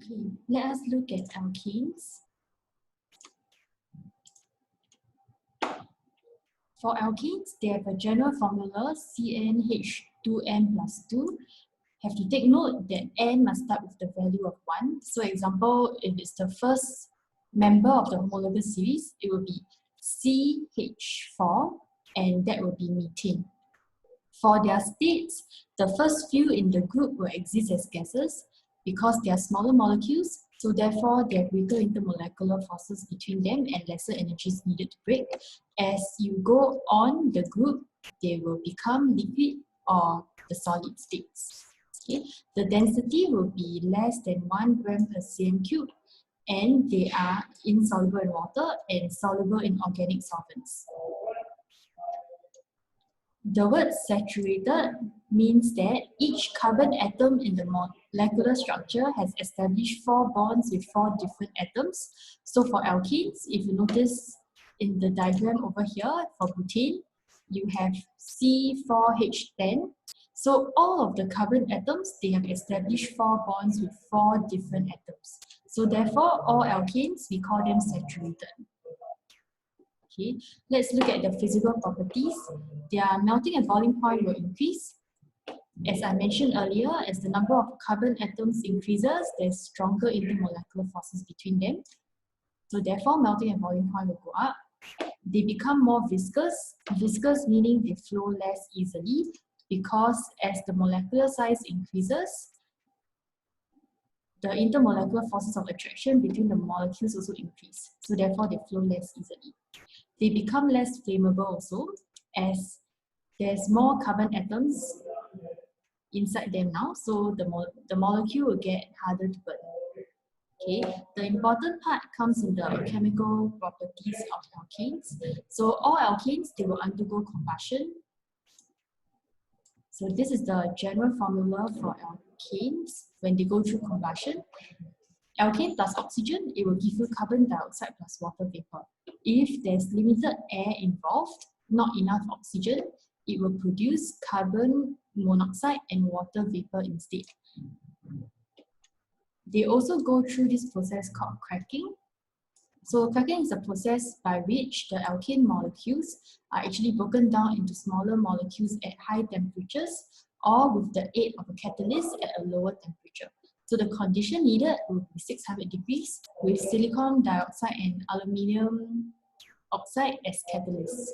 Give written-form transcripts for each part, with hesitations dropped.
Okay, let us look at alkanes. For alkanes, they have a general formula CnH2n plus 2. Have to take note that n must start with the value of 1. So example, if it's the first member of the homologous series, it will be CH4 and that will be methane. For their states, the first few in the group will exist as gases because they are smaller molecules, so therefore there are greater intermolecular forces between them and lesser energies needed to break. As you go on the group, they will become liquid or the solid states. Okay? The density will be less than 1 gram per cm cube, and they are insoluble in water and soluble in organic solvents. The word saturated means that each carbon atom in the molecular structure has established 4 bonds with 4 different atoms. So for alkenes, if you notice in the diagram over here, for butane, you have C4H10. So all of the carbon atoms, they have established 4 bonds with 4 different atoms. So therefore, all alkanes, we call them saturated. Okay, let's look at the physical properties. Their melting and boiling point will increase. As I mentioned earlier, as the number of carbon atoms increases, there's stronger intermolecular forces between them. So therefore, melting and boiling point will go up. They become more viscous. Viscous meaning they flow less easily because as the molecular size increases, the intermolecular forces of attraction between the molecules also increase. So therefore, they flow less easily. They become less flammable also as there's more carbon atoms inside them now, so the molecule will get harder to burn. Okay, the important part comes in the chemical properties of alkanes. So all alkanes, they will undergo combustion. So this is the general formula for alkanes when they go through combustion. Alkane plus oxygen, it will give you carbon dioxide plus water vapor. If there's limited air involved, not enough oxygen, it will produce carbon monoxide and water vapor instead. They also go through this process called cracking. So cracking is a process by which the alkane molecules are actually broken down into smaller molecules at high temperatures or with the aid of a catalyst at a lower temperature. So the condition needed will be 600 degrees with silicon dioxide and aluminium oxide as catalysts.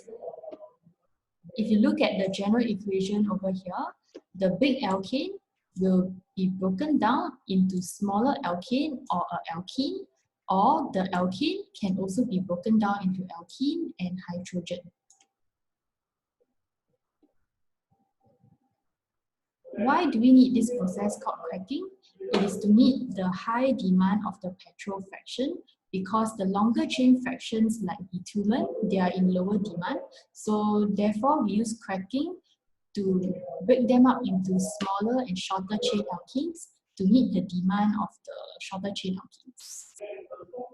If you look at the general equation over here, the big alkane will be broken down into smaller alkane or alkene, or the alkane can also be broken down into alkene and hydrogen. Why do we need this process called cracking? It is to meet the high demand of the petrol fraction because the longer chain fractions like bitumen, they are in lower demand. So therefore, we use cracking to break them up into smaller and shorter chain alkenes to meet the demand of the shorter chain alkenes.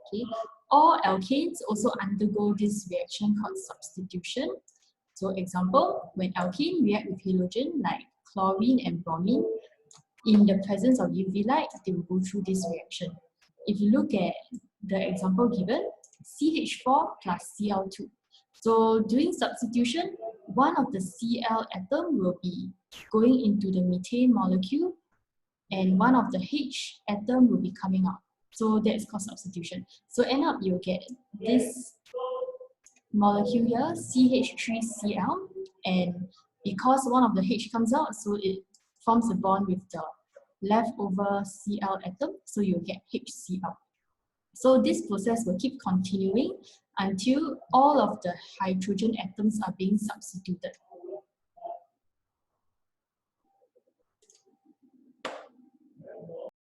Okay. All alkanes also undergo this reaction called substitution. So example, when alkane react with halogen like chlorine and bromine, in the presence of UV light, they will go through this reaction. If you look at the example given, CH4 plus Cl2. So during substitution, one of the Cl atom will be going into the methane molecule and one of the H atom will be coming out. So that's called substitution. So end up you'll get this molecule here, CH3Cl, and because one of the H comes out, so it forms a bond with the leftover Cl atom, so you'll get HCl. So this process will keep continuing until all of the hydrogen atoms are being substituted.